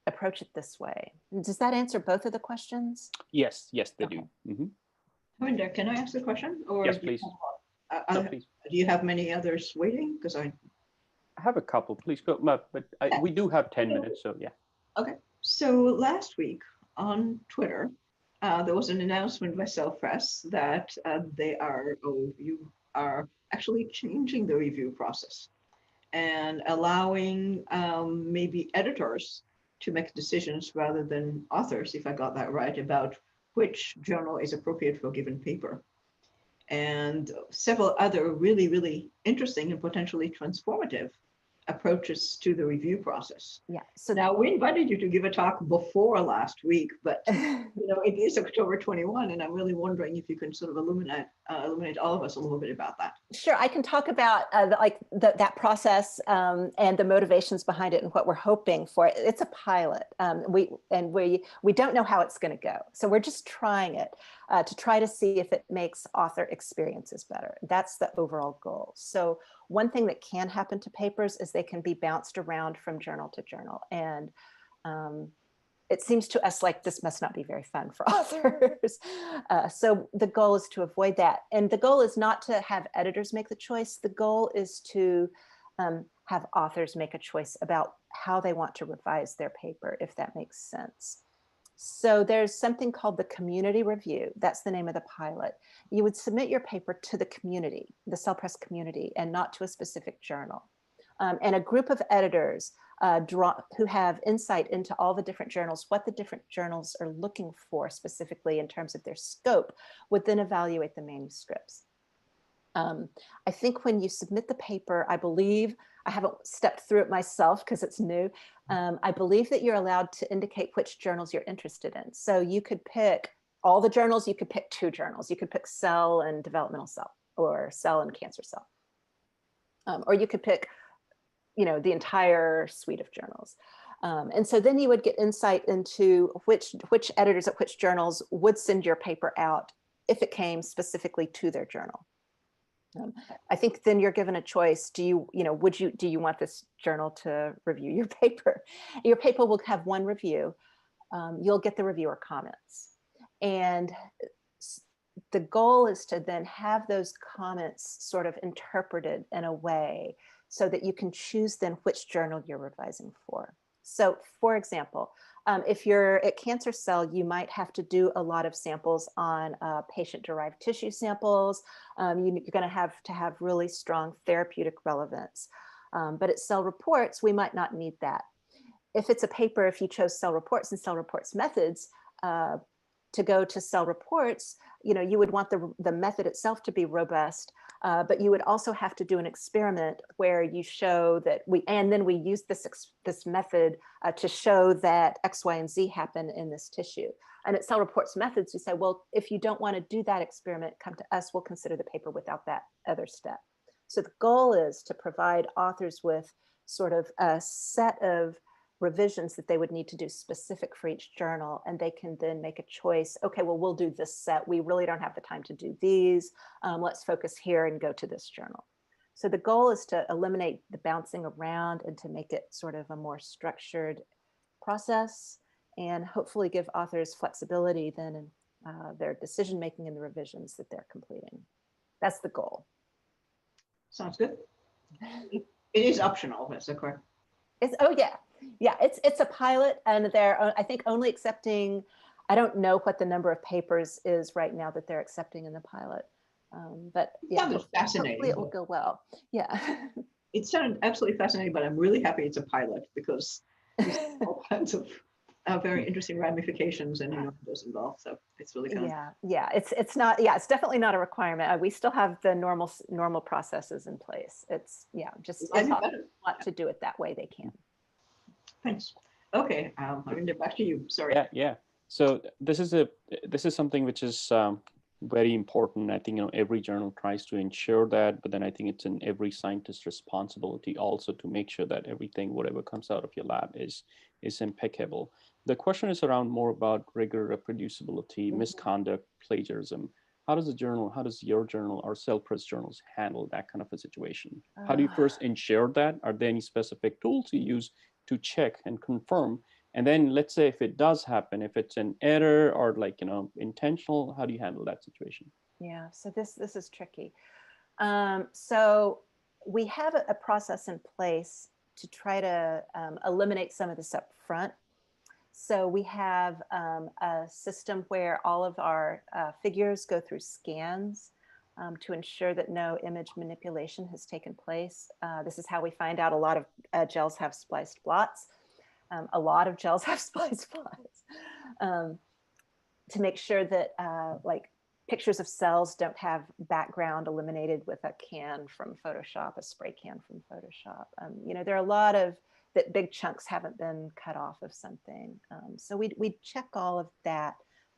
Approach it this way. Does that answer both of the questions? Yes, they Okay. do. Harinder, can I ask a question? Or Yes, please. No, please. Do you have many others waiting? Because I have a couple. Please go. But we do have 10 minutes, so yeah. Okay. So last week on Twitter, there was an announcement by Zearfoss that you are actually changing the review process and allowing maybe editors to make decisions rather than authors, if I got that right, about which journal is appropriate for a given paper. And several other really, really interesting and potentially transformative approaches to the review process. Yeah. So now we invited you to give a talk before last week, but it is October 21, and I'm really wondering if you can sort of illuminate all of us a little bit about that. Sure, I can talk about that process and the motivations behind it and what we're hoping for. It's a pilot. We don't know how it's going to go, so we're just trying it to try to see if it makes author experiences better. That's the overall goal. So one thing that can happen to papers is they can be bounced around from journal to journal, and it seems to us like this must not be very fun for authors. So the goal is to avoid that. And the goal is not to have editors make the choice. The goal is to have authors make a choice about how they want to revise their paper, if that makes sense. So there's something called the community review. That's the name of the pilot. You would submit your paper to the community, the Cell Press community, and not to a specific journal. And a group of editors who have insight into all the different journals, what the different journals are looking for specifically in terms of their scope, would then evaluate the manuscripts. I think when you submit the paper, I believe, I haven't stepped through it myself because it's new, I believe that you're allowed to indicate which journals you're interested in. So you could pick all the journals, you could pick 2 journals, you could pick Cell and Developmental Cell, or Cell and Cancer Cell. Or you could pick the entire suite of journals. And so then you would get insight into which editors at which journals would send your paper out if it came specifically to their journal. I think then you're given a choice. Do you want this journal to review your paper? Your paper will have one review. You'll get the reviewer comments. And the goal is to then have those comments sort of interpreted in a way so that you can choose then which journal you're revising for. So for example, if you're at Cancer Cell, you might have to do a lot of samples on patient-derived tissue samples. You're going to have really strong therapeutic relevance. But at Cell Reports, we might not need that. If it's a paper, if you chose Cell Reports and Cell Reports methods to go to Cell Reports, you would want the method itself to be robust. But you would also have to do an experiment where you show that we use this method to show that X, Y, and Z happen in this tissue. And at Cell Reports methods, we say, well, if you don't want to do that experiment, come to us, we'll consider the paper without that other step. So the goal is to provide authors with sort of a set of revisions that they would need to do specific for each journal, and they can then make a choice. Okay, well, we'll do this set. We really don't have the time to do these. Let's focus here and go to this journal. So the goal is to eliminate the bouncing around and to make it sort of a more structured process, and hopefully give authors flexibility then in their decision-making and the revisions that they're completing. That's the goal. Sounds good. It is optional, is that correct? It's a pilot, and they're, I think, only accepting, I don't know what the number of papers is right now that they're accepting in the pilot. But yeah, hopefully it will go well. Yeah. It sounded absolutely fascinating, but I'm really happy it's a pilot because there's all kinds of very interesting ramifications and innuendos involved. So it's really kind of Yeah. It's not. Yeah, it's definitely not a requirement. We still have the normal processes in place. It's just if slightly others better. want to do it that way, they can. Thanks. Okay, Harinder, back to you. Sorry. Yeah. So this is something which is very important. I think every journal tries to ensure that, but then I think it's in every scientist's responsibility also to make sure that everything, whatever comes out of your lab, is impeccable. The question is around more about rigor, reproducibility, misconduct, plagiarism. How does your journal or self-press journals handle that kind of a situation? How do you first ensure that? Are there any specific tools you use to check and confirm? And then let's say if it does happen, if it's an error or intentional, how do you handle that situation? Yeah, so this is tricky. So we have a process in place to try to eliminate some of this up front. So we have a system where all of our figures go through scans to ensure that no image manipulation has taken place. This is how we find out a lot of gels have spliced blots. A lot of gels have spliced blots. To make sure that like pictures of cells don't have background eliminated with a can from Photoshop, a spray can from Photoshop. There are a lot of that big chunks haven't been cut off of something. So we check all of that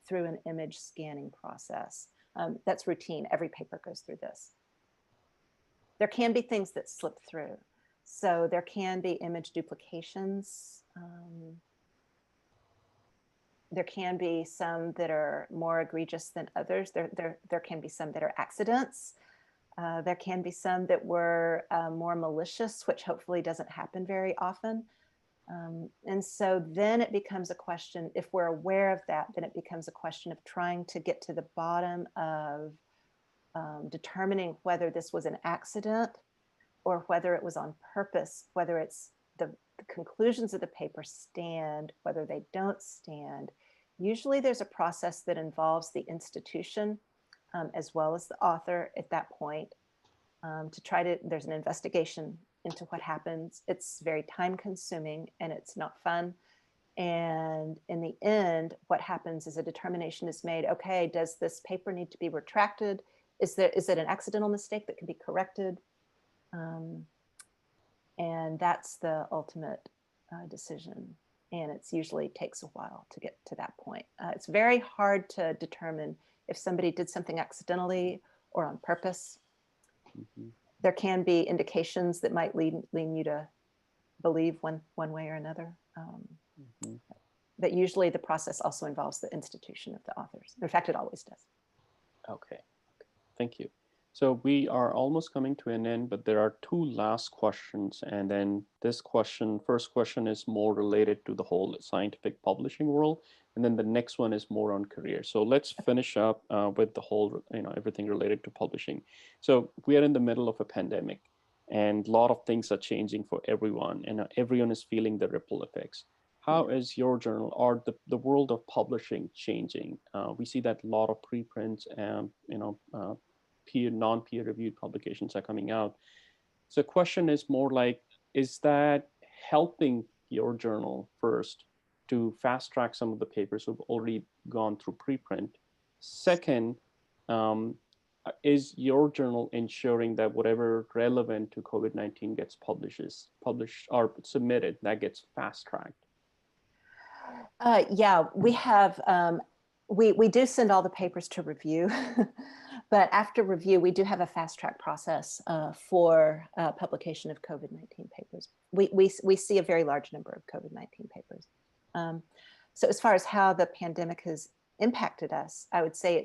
through an image scanning process. That's routine. Every paper goes through this. There can be things that slip through. So there can be image duplications. There can be some that are more egregious than others. There can be some that are accidents. There can be some that were more malicious, which hopefully doesn't happen very often. And so then it becomes a question, if we're aware of that, then it becomes a question of trying to get to the bottom of determining whether this was an accident or whether it was on purpose, whether it's the conclusions of the paper stand, whether they don't stand. Usually there's a process that involves the institution as well as the author at that point to try to, there's an investigation into what happens. It's very time consuming and it's not fun. And in the end, what happens is a determination is made, okay, does this paper need to be retracted? Is it an accidental mistake that can be corrected? And that's the ultimate decision. And it's usually takes a while to get to that point. It's very hard to determine if somebody did something accidentally or on purpose. Mm-hmm. There can be indications that might lead you to believe one way or another. Mm-hmm. But usually the process also involves the institution of the authors. In fact, it always does. Okay, thank you. So we are almost coming to an end, but there are two last questions. And then this first question is more related to the whole scientific publishing world. And then the next one is more on career. So let's finish up with the whole, everything related to publishing. So we are in the middle of a pandemic and a lot of things are changing for everyone and everyone is feeling the ripple effects. How is your journal or the world of publishing changing? We see that a lot of preprints and, non-peer reviewed publications are coming out. So the question is more like, is that helping your journal first to fast track some of the papers who've already gone through preprint? Second, is your journal ensuring that whatever relevant to COVID-19 gets published or submitted, that gets fast tracked? Yeah, we have, we do send all the papers to review, but after review, we do have a fast track process for publication of COVID-19 papers. We see a very large number of COVID-19 papers. So as far as how the pandemic has impacted us, I would say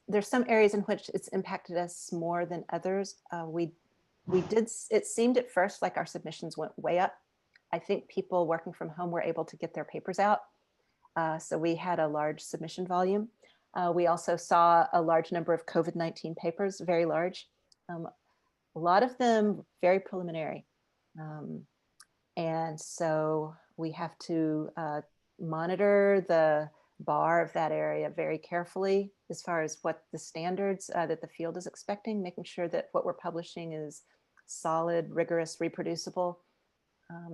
there's some areas in which it's impacted us more than others. It seemed at first like our submissions went way up. I think people working from home were able to get their papers out. So we had a large submission volume. We also saw a large number of COVID-19 papers, very large. A lot of them very preliminary. And so we have to monitor the bar of that area very carefully as far as what the standards that the field is expecting, making sure that what we're publishing is solid, rigorous, reproducible.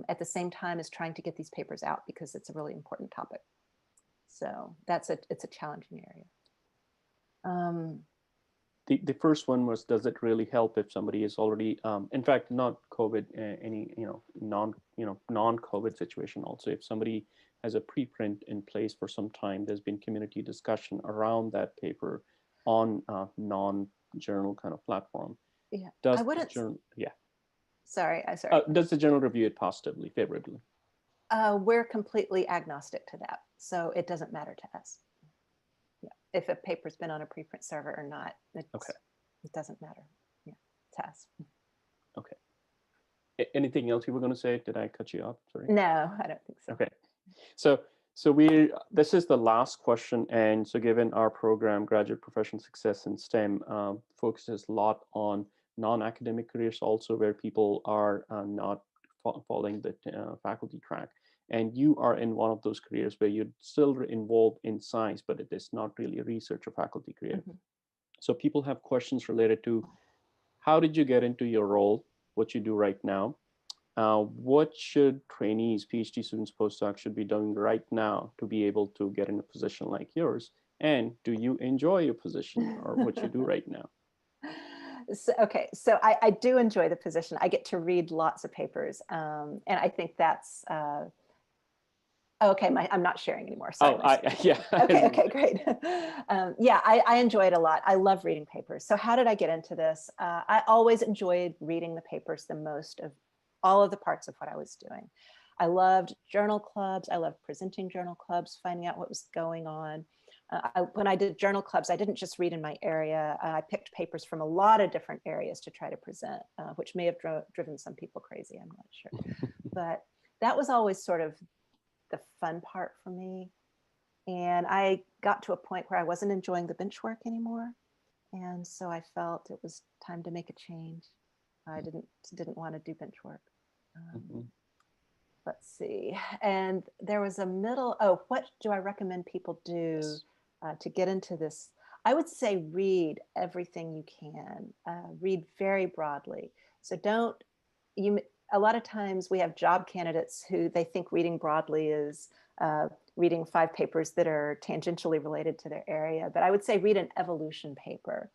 at the same time as trying to get these papers out because it's a really important topic. So it's a challenging area. The first one was, does it really help if somebody is already, in fact, not COVID, any, non-COVID situation also, if somebody has a preprint in place for some time, there's been community discussion around that paper on a non-journal kind of platform. Yeah, Does I wouldn't, the journal, yeah. sorry. Does the journal review it positively, favorably? We're completely agnostic to that. So it doesn't matter to us. Yeah. If a paper's been on a preprint server or not, it doesn't matter, yeah, to us. Okay. Anything else you were going to say? Did I cut you off? Sorry. No, I don't think so. Okay. So this is the last question. And so given our program, Graduate Professional Success in STEM, focuses a lot on non-academic careers also, where people are not following the faculty track. And you are in one of those careers where you're still involved in science, but it is not really a research or faculty career. Mm-hmm. So people have questions related to, how did you get into your role, what you do right now? What should trainees, PhD students, postdocs should be doing right now to be able to get in a position like yours? And do you enjoy your position or what you do right now? So I do enjoy the position. I get to read lots of papers. And I think that's, okay, I'm not sharing anymore. Sorry. Yeah. Okay, great. Yeah, I enjoy it a lot. I love reading papers. So how did I get into this? I always enjoyed reading the papers the most of all of the parts of what I was doing. I loved journal clubs. I loved presenting journal clubs, finding out what was going on. When I did journal clubs, I didn't just read in my area. I picked papers from a lot of different areas to try to present, which may have driven some people crazy, I'm not sure. But that was always sort of the fun part for me. And I got to a point where I wasn't enjoying the bench work anymore. And so I felt it was time to make a change. I didn't want to do bench work. Let's see. And there was what do I recommend people do to get into this? I would say read everything you can. Read very broadly. So a lot of times we have job candidates who they think reading broadly is reading 5 papers that are tangentially related to their area. But I would say read an evolution paper,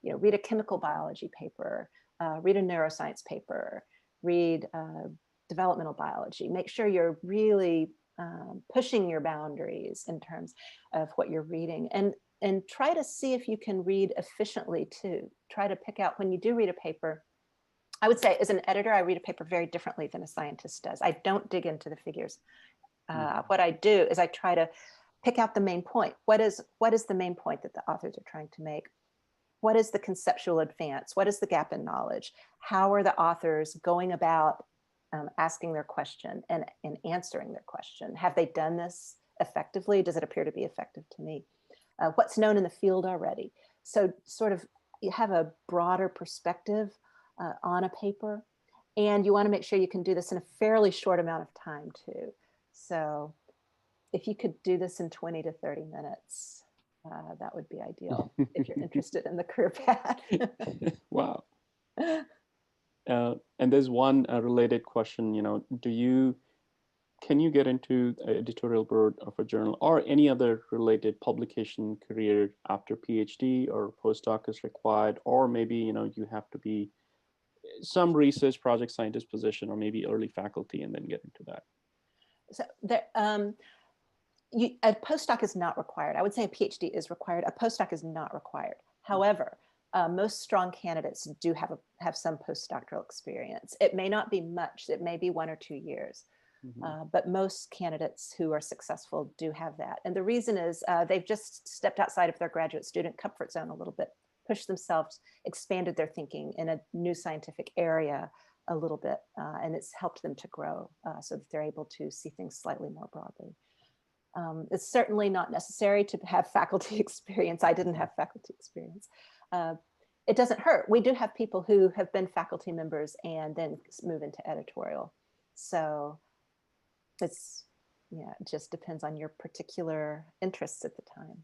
read a chemical biology paper, read a neuroscience paper, read developmental biology. Make sure you're really pushing your boundaries in terms of what you're reading, and try to see if you can read efficiently too. Try to pick out, when you do read a paper, I would say as an editor, I read a paper very differently than a scientist does. I don't dig into the figures. What I do is I try to pick out the main point. What is the main point that the authors are trying to make? What is the conceptual advance? What is the gap in knowledge? How are the authors going about asking their question and answering their question? Have they done this effectively? Does it appear to be effective to me? What's known in the field already? So sort of you have a broader perspective on a paper, and you want to make sure you can do this in a fairly short amount of time too. So if you could do this in 20 to 30 minutes, that would be ideal if you're interested in the career path. Wow. And there's one related question, can you get into the editorial board of a journal or any other related publication career after PhD, or postdoc is required, or maybe, you have to be some research project scientist position, or maybe early faculty and then get into that? So a postdoc is not required. I would say a PhD is required. A postdoc is not required. However, most strong candidates do have some postdoctoral experience. It may not be much. It may be 1 or 2 years. But most candidates who are successful do have that. And the reason is they've just stepped outside of their graduate student comfort zone a little bit, pushed themselves, expanded their thinking in a new scientific area a little bit, and it's helped them to grow so that they're able to see things slightly more broadly. It's certainly not necessary to have faculty experience. I didn't have faculty experience. It doesn't hurt. We do have people who have been faculty members and then move into editorial. So it just depends on your particular interests at the time.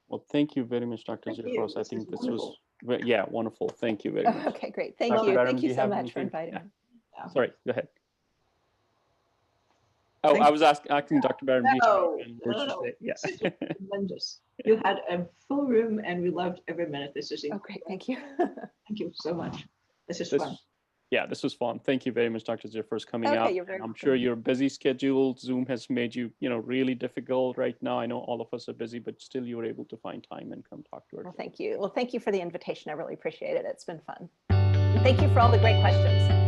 Well, thank you very much, Dr. Zearfoss. I think this was, wonderful. Thank you very much. Okay, great. Thank you. Thank you so much for inviting me. Sorry, go ahead. Oh, Thank I was asking Dr. Barron No, what no, she no. said. Yeah. This is tremendous. You had a full room and we loved every minute. This is Oh, incredible. great. Thank you. Thank you so much. This is fun. Yeah, this was fun. Thank you very much, Dr. Zearfoss, coming out. Okay, you're very And I'm welcome. sure your busy schedule, Zoom has made you, really difficult right now. I know all of us are busy, but still you were able to find time and come talk to us. Well, thank you. Well, thank you for the invitation. I really appreciate it. It's been fun. And thank you for all the great questions.